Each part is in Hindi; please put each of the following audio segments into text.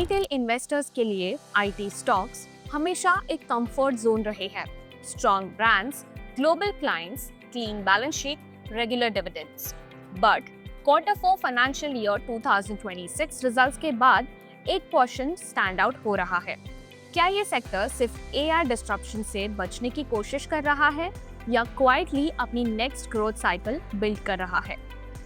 रिटेल इन्वेस्टर्स के लिए आईटी स्टॉक्स हमेशा एक कंफर्ट जोन रहे हैं। Strong brands, global clients, clean balance sheet, regular dividends. But quarter 4 financial year 2026 results के बाद एक क्वेश्चन स्टैंड आउट हो रहा है। क्या ये सेक्टर सिर्फ एआई डिस्ट्रप्शन से बचने की कोशिश कर रहा है या क्वाइटली अपनी नेक्स्ट ग्रोथ साइकिल बिल्ड कर रहा है?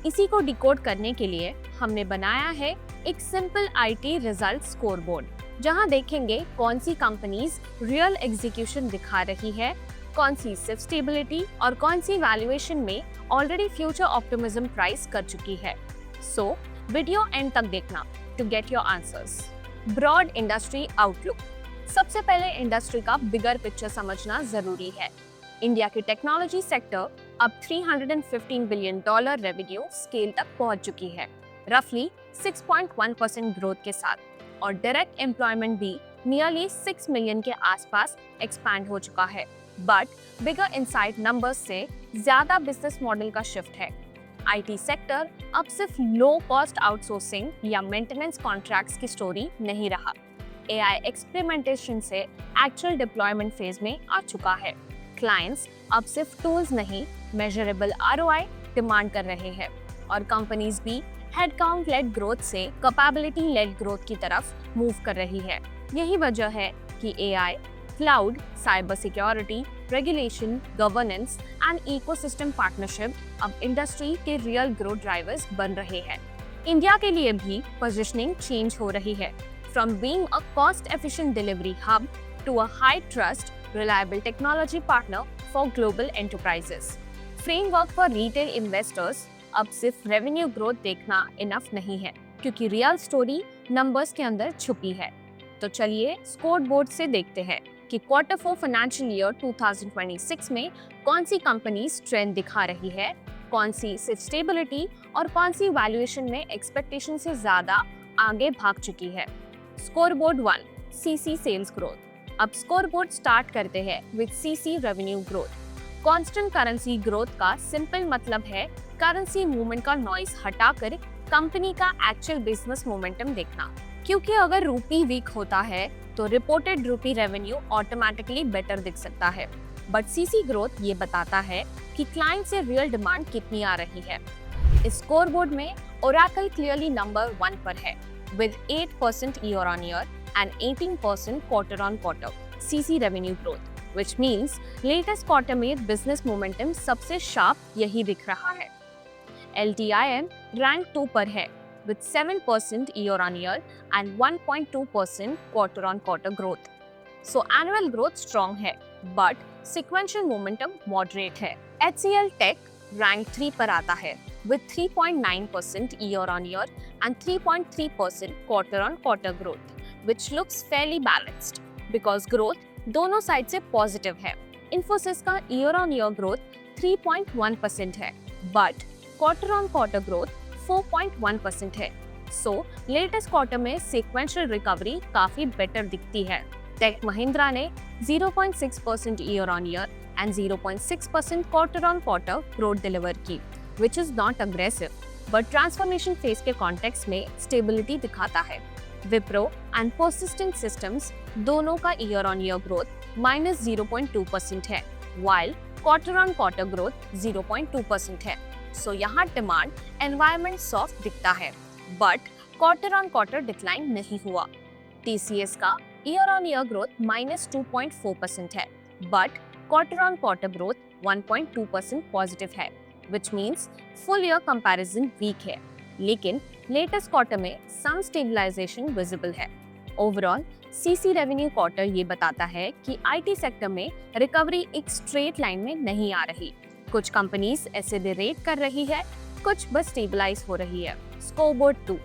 इसी को डिकोड करने के लिए हमने बनाया है एक सिंपल आईटी रिजल्ट स्कोरबोर्ड, जहां देखेंगे कौन सी कंपनीज रियल एग्जीक्यूशन दिखा रही है, कौन सी सिर्फ स्टेबिलिटी और कौन सी वैल्यूएशन में ऑलरेडी फ्यूचर ऑप्टिमिज्म प्राइस कर चुकी है। सो वीडियो एंड तक देखना to get your answers. Broad industry outlook. सबसे पहले इंडस्ट्री का बिगर पिक्चर समझना जरूरी है। इंडिया की टेक्नोलॉजी सेक्टर अब $315 बिलियन रेवेन्यू स्केल तक पहुंच चुकी है, रफली 6.1% ग्रोथ के साथ, और डायरेक्ट एम्प्लॉयमेंट भी नियरली 6 मिलियन के आसपास एक्सपैंड हो चुका है। बट बिगर इनसाइड नंबर्स से ज्यादा बिजनेस मॉडल का शिफ्ट है। आईटी सेक्टर अब सिर्फ लो कॉस्ट आउटसोर्सिंग या मेंटेनेंस कॉन्ट्रैक्ट्स की स्टोरी नहीं रहा। एआई एक्सपेरिमेंटेशन से एक्चुअल डिप्लॉयमेंट फेज में आ चुका है। क्लाइंट्स अब सिर्फ टूल्स नहीं, मेजरेबल आरओआई डिमांड कर रहे हैं, और कंपनीज भी हेडकाउंट लेड ग्रोथ से कैपेबिलिटी लेड ग्रोथ की तरफ मूव कर रही है। यही वजह है कि AI, cloud, cyber security, regulation, governance and ecosystem partnership अब इंडस्ट्री के रियल ग्रोथ ड्राइवर्स बन रहे हैं। इंडिया के लिए भी पोजीशनिंग चेंज हो रही है, from being a cost efficient delivery hub to a high trust reliable technology partner for global enterprises. Framework for retail investors अब सिर्फ रेवेन्यू ग्रोथ देखना इनफ नहीं है, क्योंकि रियल स्टोरी नंबर्स के अंदर छुपी है। तो चलिए स्कोर बोर्ड से देखते हैं कि क्वार्टर 4 फाइनेंशियल ईयर 2026 में कौन सी कंपनीज ट्रेंड दिखा रही है, कौन सी सिर्फ स्टेबिलिटी और कौन सी वैल्यूएशन में एक्सपेक्टेशन से ज्यादा आगे भाग चुकी है। Score board 1, CC sales growth. अब स्कोरबोर्ड स्टार्ट करते हैं with CC revenue growth. Constant currency growth का सिंपल मतलब है करेंसी मूवमेंट का नॉइस हटाकर कंपनी का एक्चुअल बिजनेस मोमेंटम देखना, क्योंकि अगर रूपी वीक होता है तो रिपोर्टेड रूपी रेवेन्यू ऑटोमेटिकली बेटर दिख सकता है। बट सीसी ग्रोथ ये बताता है कि क्लाइंट से रियल डिमांड कितनी आ रही है। इस स्कोरबोर्ड में ओरेकल क्लियरली नंबर 1 पर है with 8% year on year and 18% quarter-on-quarter CC revenue growth, which means latest quarter में business momentum सबसे sharp यही दिख रहा है। LTIM rank 2 पर है with 7% year-on-year and 1.2% quarter-on-quarter growth. So annual growth strong है, but sequential momentum moderate है। HCL Tech rank 3 पर आता है with 3.9% year-on-year and 3.3% quarter-on-quarter growth, which looks fairly balanced because growth दोनों साइड से पॉजिटिव है। इन्फोसिस का ईयर ऑन ईयर ग्रोथ 3.1% है, but quarter on quarter growth 4.1% है। सो लेटेस्ट क्वार्टर में सीक्वेंशियल रिकवरी काफी बेटर दिखती है। टेक महिंद्रा ने 0.6% year on year and 0.6% quarter on quarter growth deliver की, which is not aggressive, but transformation phase के कॉन्टेक्स्ट में स्टेबिलिटी दिखाता है। विप्रो एंड पर्सिस्टेंट सिस्टम्स दोनों का ईयर ऑन ईयर ग्रोथ -0.2% है, while quarter on quarter growth 0.2% है। सो यहाँ डिमांड एनवायरनमेंट सॉफ्ट दिखता है, but quarter on quarter decline नहीं हुआ। टीसीएस का ईयर ऑन ईयर ग्रोथ -2.4% है, but quarter on quarter growth 1.2% positive है, which means full year comparison weak है, लेकिन लेटेस्ट क्वार्टर में सम स्टेबलाइजेशन विजिबल है। ओवरऑल सीसी रेवेन्यू क्वार्टर ये बताता है कि आईटी सेक्टर में रिकवरी एक स्ट्रेट लाइन में नहीं आ रही। कुछ कंपनीज एक्सेलरेट कर रही है, कुछ बस स्टेबलाइज हो रही है। Scoreboard 2,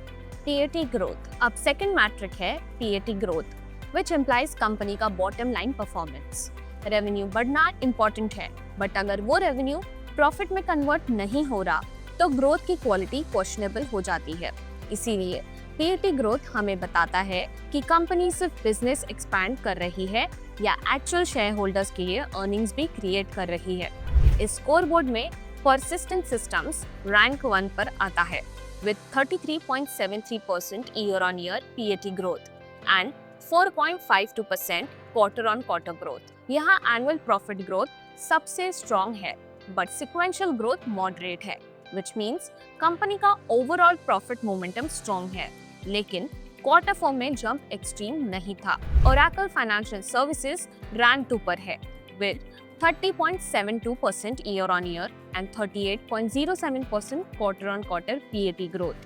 PAT growth. अब सेकंड मैट्रिक है PAT growth, which implies company का बॉटम लाइन परफॉर्मेंस। रेवेन्यू बढ़ना इंपॉर्टेंट है, बट अगर वो रेवेन्यू प्रॉफिट में कन्वर्ट नहीं हो रहा तो ग्रोथ की क्वालिटी क्वेश्चनेबल हो जाती है। इसीलिए पीएटी ग्रोथ हमें बताता है कि कंपनी सिर्फ बिजनेस एक्सपैंड कर रही है या एक्चुअल शेयर होल्डर्स के लिए अर्निंग्स भी क्रिएट कर रही है। इस स्कोरबोर्ड में परसिस्टेंट सिस्टम्स रैंक 1 पर आता है with 33.73% year-on-year PAT growth, and 4.52% quarter on quarter growth. यहाँ एनुअल प्रॉफिट ग्रोथ सबसे स्ट्रॉन्ग है, बट सिक्वेंशियल ग्रोथ मॉडरेट है, which means कंपनी का ओवरऑल प्रॉफिट मोमेंटम स्ट्रॉन्ग है, लेकिन क्वार्टर 4 में जंप एक्सट्रीम नहीं था। Oracle Financial Services रैंक 2 पर है with 30.72% year on year and 38.07% quarter on quarter PAT growth.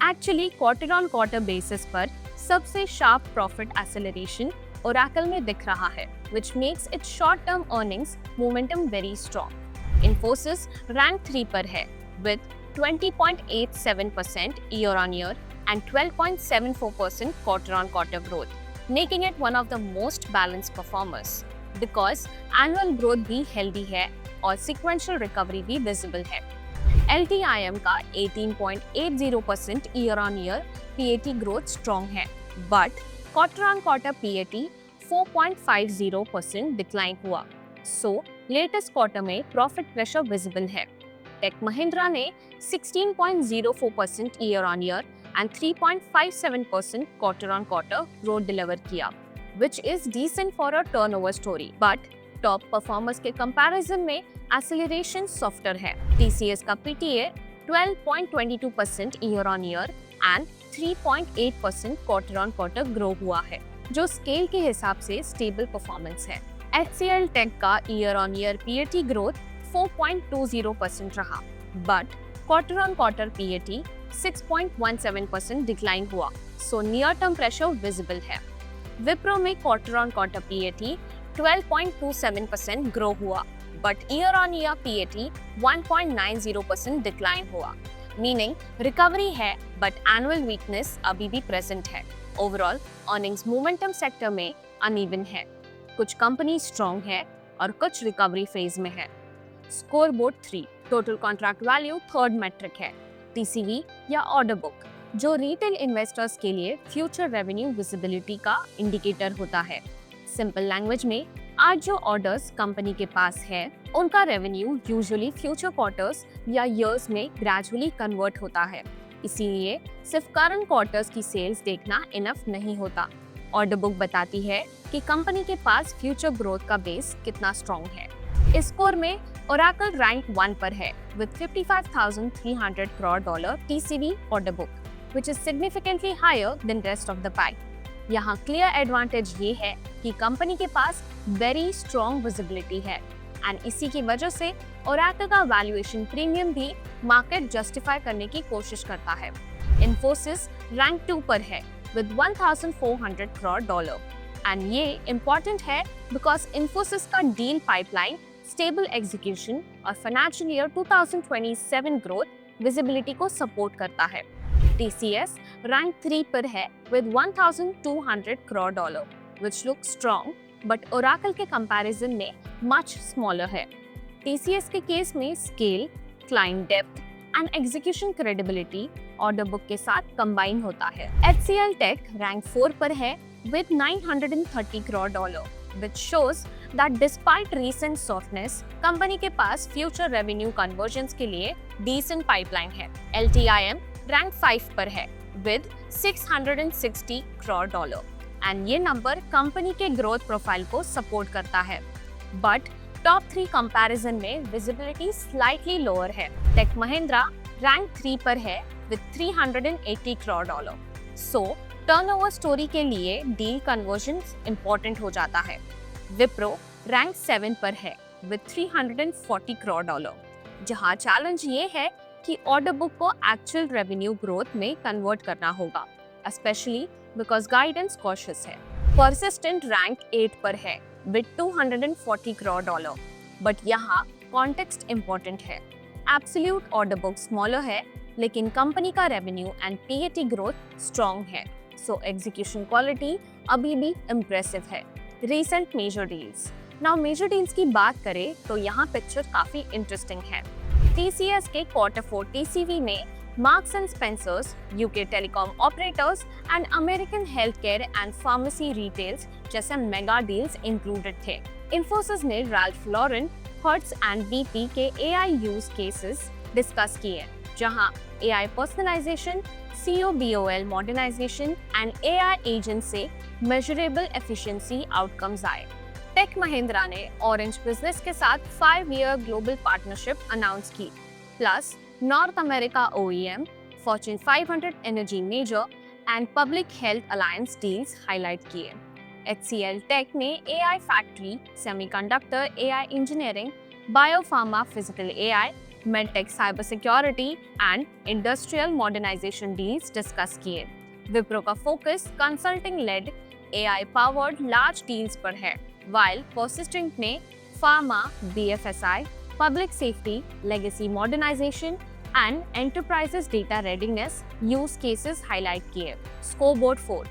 Actually, quarter on quarter basis पर सबसे sharp profit acceleration Oracle में दिख रहा है, which makes its short-term earnings momentum very strong. Infosys rank 3 पर है with 20.87% year on year and 12.74% quarter on quarter growth, making it one of the most balanced performers. Because annual growth भी healthy है और sequential recovery भी visible है। LTIM का 18.80% year on year PAT growth strong है, but quarter on quarter PAT 4.50% decline हुआ। So latest quarter में profit pressure visible है। टेक महिंद्रा ने 16.04% year on year and 3.57% quarter on quarter growth deliver किया, which is decent for a turnover story, but top performers के comparison में acceleration softer है। TCS का PTA 12.22% year on year and 3.8% quarter on quarter grow हुआ है, जो स्केल के हिसाब से स्टेबल परफॉर्मेंस है। HCL टेक का year on year PAT growth 4.20% रहा, but quarter on quarter PAT 6.17% decline हुआ, so near term pressure visible है। विप्रो में quarter on quarter PAT 12.27% grow हुआ, but year on year PAT 1.90% decline हुआ, मीनिंग रिकवरी है बट एनुअल वीकनेस अभी भी प्रेजेंट है। ओवरऑल अर्निंग्स मोमेंटम सेक्टर में अनइवन है, कुछ कंपनी स्ट्रॉन्ग है और कुछ रिकवरी फेज में है। Scoreboard 3 total contract value third metric है, TCV या ऑर्डर बुक, जो रिटेल इन्वेस्टर्स के लिए फ्यूचर रेवेन्यू विजिबिलिटी का इंडिकेटर होता है। सिंपल लैंग्वेज में आज जो ऑर्डर्स कंपनी के पास है, उनका रेवेन्यू यूजुअली फ्यूचर क्वार्टर्स या ईयर्स में ग्रेजुअली कन्वर्ट होता है, इसीलिए सिर्फ करंट क्वार्टर्स की सेल्स देखना इनफ नहीं होता। ऑर्डर बुक बताती है कि कंपनी के पास फ्यूचर ग्रोथ का बेस कितना स्ट्रॉन्ग है। इस स्कोर में Oracle रैंक 1 पर है with $55,300 crore TCV order book, which is significantly higher than rest of the pie. यहाँ क्लियर एडवांटेज ये है कि कंपनी के पास वेरी स्ट्रॉन्ग विजिबिलिटी है एंड इसी की वजह से Oracle का वैल्यूएशन प्रीमियम भी मार्केट जस्टिफाई करने की कोशिश करता है। Infosys रैंक 2 पर है with $1,400 crore एंड ये इम्पोर्टेंट है बिकॉज Infosys का डील पाइपलाइन, स्टेबल एग्जीक्यूशन और फाइनेंशियल ईयर 2027 ग्रोथ विजिबिलिटी को सपोर्ट करता है। TCS रैंक 3 पर है with $1,200 crore, which looks strong, but Oracle के कंपैरिजन में much smaller है। TCS के केस में scale, client depth and execution credibility order book के साथ कंबाइन होता है। HCL टेक रैंक 4 पर है with $930 crore, which shows that despite recent softness, company के पास future revenue conversions के लिए decent pipeline है। LTIM रैंक 5 पर है with $660 crore एंड ये नंबर कंपनी के ग्रोथ प्रोफाइल को सपोर्ट करता है, बट टॉप 3 कंपैरिजन में विजिबिलिटी स्लाइटली लोअर है। टेक महिंद्रा रैंक 3 पर है with $380 crore, so turnover story के लिए डील कन्वर्जन्स इंपॉर्टेंट हो जाता है। विप्रो रैंक 7 पर है with $340 crore, जहां चैलेंज ये है कि ऑर्डर बुक को एक्चुअल रेवेन्यू ग्रोथ में कन्वर्ट करना होगा, स्पेशली बिकॉज गाइडेंस कॉशियस है। परसिस्टेंट रैंक 8 पर है with $240 crore, बट यहाँ कॉन्टेक्स्ट इंपॉर्टेंट है। एब्सोल्यूट ऑर्डर बुक स्मॉलर है, लेकिन कंपनी का revenue and PAT growth strong है, सो एग्जीक्यूशन क्वालिटी अभी भी इम्प्रेसिव है। Recent major deals, now major deals की बात करें तो यहाँ पिक्चर काफी इंटरेस्टिंग है। TCS के क्वार्टर 4 TCV में Marks and Spencers, UK telecom operators and American health care and pharmacy retails जैसे मेगा डील्स इंक्लूडेड थे। Infosys ने Ralph Lauren, Hertz एंड BP के AI यूज केसेस डिस्कस किए। जहां AI personalisation, COBOL modernisation and AI agent से मेजरेबल एफिशिएंसी आउटकम्स आए। टेक महिंद्रा ने ऑरेंज बिजनेस के साथ 5-year ग्लोबल पार्टनरशिप अनाउंस की, plus north America OEM, Fortune 500 energy major and public health alliance deals highlight किए। HCL टेक ने AI factory, semiconductor AI engineering, biopharma physical AI, medtech cyber security and industrial modernisation deals discuss किए। विप्रो का focus consulting led AI powered large deals पर है, while Persistent ने pharma, BFSI, public safety, legacy modernisation and enterprises data readiness use cases highlight किए। स्कोरबोर्ड 4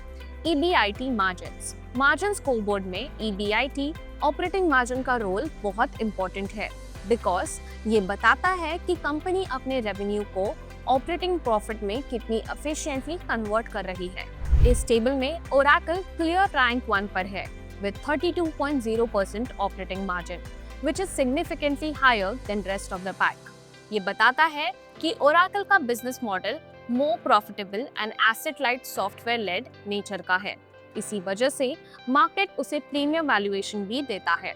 EBIT मार्जिन स्कोरबोर्ड में EBIT ऑपरेटिंग मार्जिन का रोल बहुत इंपॉर्टेंट है, बिकॉज ये बताता है कि कंपनी अपने रेवेन्यू को ऑपरेटिंग प्रॉफिट में कितनी एफिशिएंटली कन्वर्ट कर रही है। इस टेबल में ओरेकल क्लियर रैंक 1 पर है with 32.0% operating margin, which is significantly higher than rest of the pack। ये बताता है कि ओरेकल का business model more profitable and asset light software led nature का है। इसी वजह से मार्केट उसे प्रीमियम वैल्यूएशन भी देता है।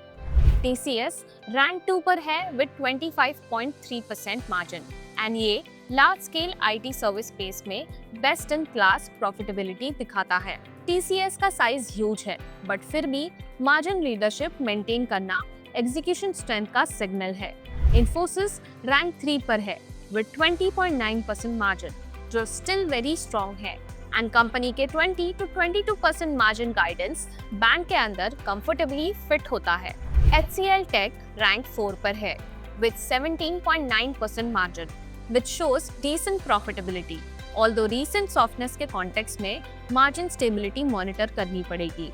TCS रैंक 2 पर है विद 25.3% मार्जिन एंड ये large scale IT service space में बेस्ट इन क्लास प्रॉफिटेबिलिटी दिखाता है। TCS का साइज ह्यूज है, बट फिर भी मार्जिन लीडरशिप मेंटेन करना एग्जीक्यूशन स्ट्रेंथ का सिग्नल है। इन्फोसिस रैंक 3 पर है विद 20.9% मार्जिन, जो स्टिल वेरी स्ट्रॉन्ग है एंड कंपनी के 20 to 22% मार्जिन गाइडेंस बैंक के अंदर कंफर्टेबली फिट होता है। HCL टेक रैंक 4 पर है with 17.9% margin, which shows decent profitability. Although recent softness के कॉन्टेक्स्ट में मार्जिन स्टेबिलिटी मॉनिटर करनी पड़ेगी।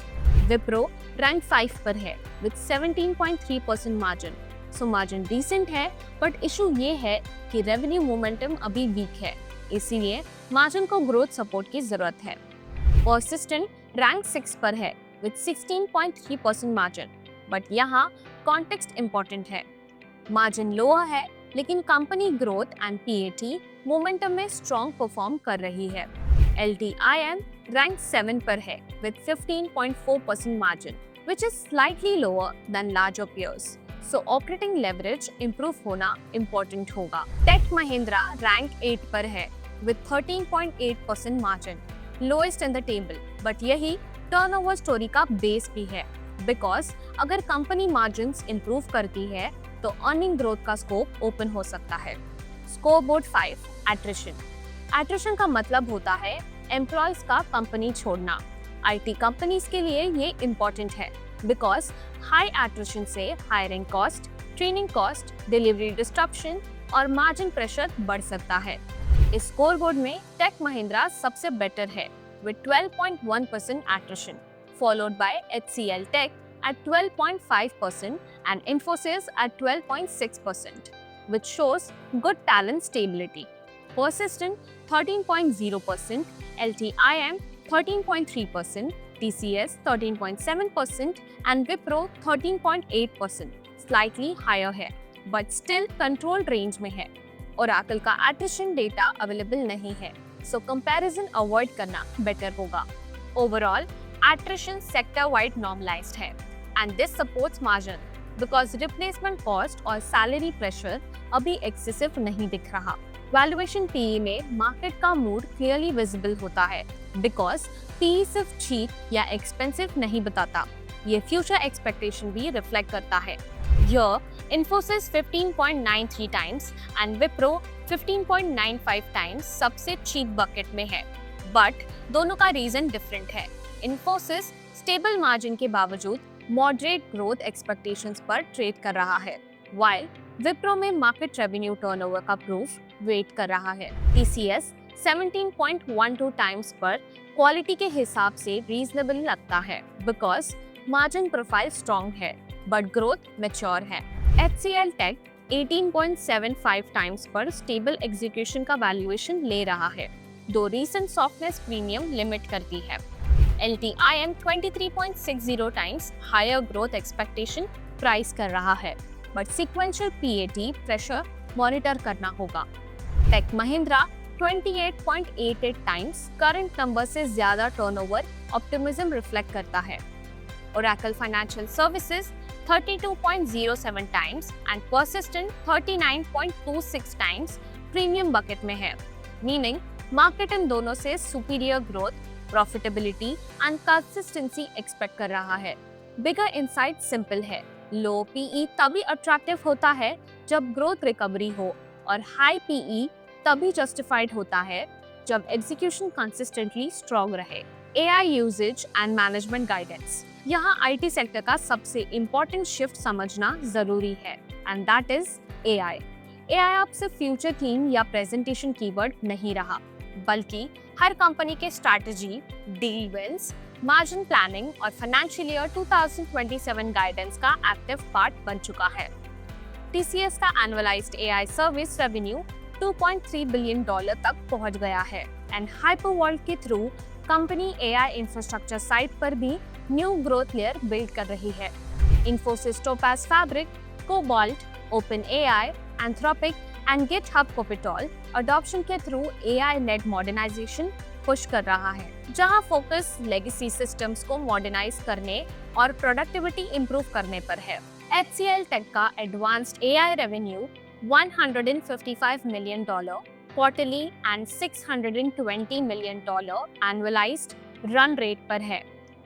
विप्रो रैंक 5 पर है with 17.3% margin, so margin decent है, बट इशू ये है कि रेवेन्यू मोमेंटम अभी वीक है, इसीलिए मार्जिन को ग्रोथ सपोर्ट की जरूरत है। Persistent रैंक 6 पर है with 16.3% मार्जिन, बट यहाँ कॉन्टेक्स्ट इंपॉर्टेंट है। मार्जिन लोअर है, लेकिन company growth and PAT momentum में स्ट्रॉन्ग परफॉर्म कर रही है। LTIM रैंक 7 पर है with 15.4% margin, which is slightly lower than larger peers. So operating leverage improve होना important होगा। टेक महिंद्रा रैंक 8 पर है with 13.8% margin, lowest in the table, but यही टर्नओवर स्टोरी का बेस भी है, बिकॉज अगर कंपनी मार्जिन्स इंप्रूव करती है तो अर्निंग ग्रोथ का स्कोप ओपन हो सकता है। स्कोरबोर्ड 5 एट्रिशन का मतलब होता है एम्प्लॉयज का कंपनी छोड़ना। IT कंपनीज के लिए ये इम्पोर्टेंट है, बिकॉज हाई एट्रिशन से hiring cost, training cost, delivery disruption और मार्जिन प्रेशर बढ़ सकता है। इस स्कोरबोर्ड में टेक महिंद्रा सबसे बेटर है with 12.1% attrition, followed by HCL Tech at 12.5% and Infosys at 12.6%, which shows good talent stability. Persistent 13.0%, LTIM 13.3%, TCS 13.7% and Wipro 13.8%, slightly higher है, but still controlled range में है। Oracle का attrition data available नहीं है, so comparison avoid करना better होगा। Overall, attrition sector-wide normalized है, and this supports margin because replacement cost और salary pressure अभी excessive नहीं दिख रहा। Valuation PE में market का mood clearly visible होता है, because PE सिर्फ cheap या expensive नहीं बताता, ये future expectation भी reflect करता है। Here, Infosys 15.93 times and Wipro 15.95 times सबसे cheap bucket में है, but दोनों का reason different है। Infosys stable margin के बावजूद moderate growth expectations पर trade कर रहा है, while Wipro में market revenue turnover का proof wait कर रहा है। TCS 17.12 times पर quality के हिसाब से reasonable लगता है, because margin profile strong है, but growth mature है। HCL Tech 18.75 times पर stable execution का valuation ले रहा है, दो recent softness premium limit करती है। LTIM 23.60 times higher growth expectation price कर रहा है, but sequential PAT pressure monitor करना होगा। Tech Mahindra 28.88 times current number से ज्यादा टर्नओवर ऑप्टिमिज्म रिफ्लेक्ट करता है। Oracle Financial Services 32.07 times and Persistent 39.26 times premium bucket में है, मीनिंग मार्केट इन दोनों से superior growth, profitability and consistency expect कर रहा है। बिगर इनसाइट सिंपल है, लो पीई तभी अट्रैक्टिव होता है जब ग्रोथ रिकवरी हो और हाई पीई तभी जस्टिफाइड होता है जब एग्जीक्यूशन कंसिस्टेंटली स्ट्रॉन्ग रहे। AI uses and management guidance, यहाँ आईटी सेक्टर का सबसे इम्पोर्टेंट शिफ्ट समझना जरूरी है and that is AI. AI अब सिर्फ फ्यूचर थीम या प्रेजेंटेशन कीवर्ड नहीं रहा, बल्कि हर कंपनी के strategy, deal wins, margin planning और फाइनेंशियल ईयर 2027 गाइडेंस का एक्टिव पार्ट बन चुका है। टीसीएस का annualised AI service revenue $2.3 billion तक पहुंच गया है एंड हाइपरवॉल्ट के through company AI infrastructure site पर भी न्यू ग्रोथ लेयर बिल्ड कर रही है। Infosys Topaz Fabric, Cobalt, OpenAI, Anthropic and GitHub Copilot adoption के through AI net modernisation push कर रहा है, जहां फोकस लेगेसी सिस्टम्स को मॉडर्नाइज करने और प्रोडक्टिविटी इंप्रूव करने पर है। HCL टेक का advanced AI revenue $155 million quarterly and $620 million annualised run rate पर है,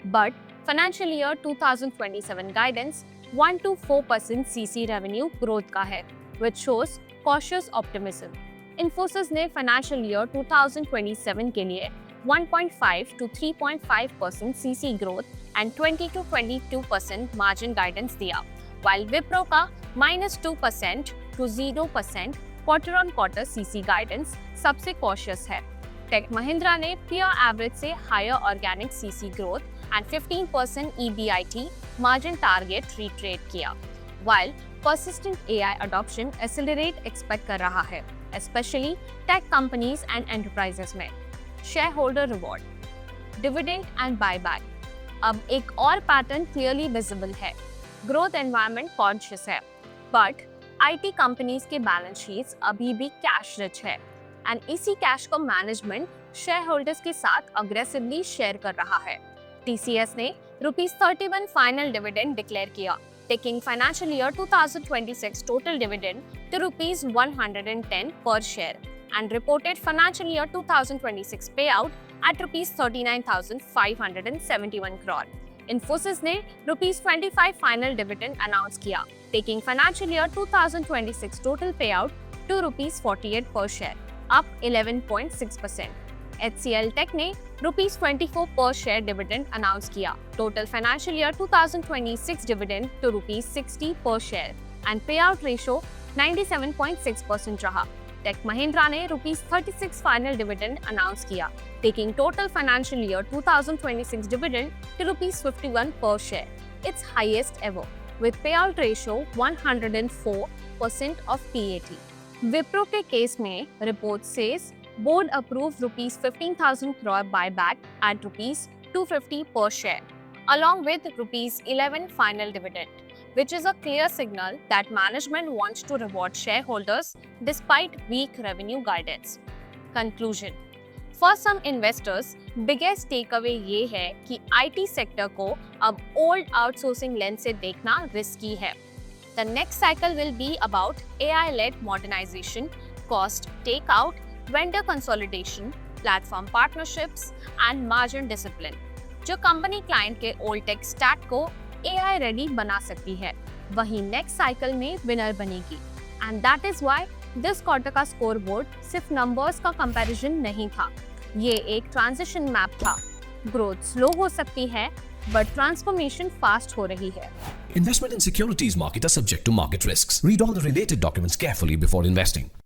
but financial year 2027 guidance 1 to 4% CC revenue growth का है, which shows cautious optimism. Infosys ने फाइनेंशियल ईयर 2027 के लिए 1.5 to 3.5% CC growth and 20 to 22% margin guidance दिया, while Wipro का -2% to 0% quarter on quarter CC guidance सबसे कॉशियस है। टेक महिंद्रा ने पीयर एवरेज से higher organic CC growth and 15% EBIT margin target reiterate किया, while persistent AI adoption accelerate expect कर रहा है, especially tech companies and enterprises में। Shareholder reward, dividend and buyback, अब एक और पैटर्न क्लियरली विजिबल है। ग्रोथ एनवायरनमेंट कॉन्शियस है, बट आईटी कंपनीज के बैलेंस शीट्स अभी भी कैश रिच है एंड इसी कैश को मैनेजमेंट शेयर होल्डर्स के साथ अग्रेसिवली शेयर कर रहा है। टीसीएस ने ₹31 फाइनल डिविडेंड डिक्लेयर किया, taking financial year 2026 total dividend to ₹110 per share and reported financial year 2026 payout at ₹39,571 crore. Infosys ने ₹25 final dividend announce किया, taking financial year 2026 total payout to ₹48 per share, up 11.6%. HCL Tech ने ₹24 per share dividend announce किया, total financial year 2026 dividend to ₹60 per share and payout ratio 97.6% रहा। टेक महिंद्रा ने ₹36 final dividend announce किया, taking total financial year 2026 dividend to ₹51 per share, its highest ever, with payout ratio 104% of PAT. Wipro के केस में report says board approved ₹15,000 crore buyback at ₹250 per share, along with ₹11 final dividend, which is a clear signal that management wants to reward shareholders despite weak revenue guidance. Conclusion: For some investors, biggest takeaway ये है कि IT sector को अब old outsourcing lens से देखना risky है. The next cycle will be about AI-led modernization, cost takeout, vendor consolidation, platform partnerships, and margin discipline, जो कंपनी क्लाइंट के old tech stack को AI ready बना सकती है, वही नेक्स्ट साइकिल में विनर बनेगी। And that is why this quarter का स्कोर बोर्ड सिर्फ नंबर्स का कंपैरिजन नहीं था, ये एक ट्रांजिशन मैप था। ग्रोथ स्लो हो सकती है, बट ट्रांसफॉर्मेशन फास्ट हो रही है। Investment in securities market are subject to market risks. Read all the related documents carefully before investing.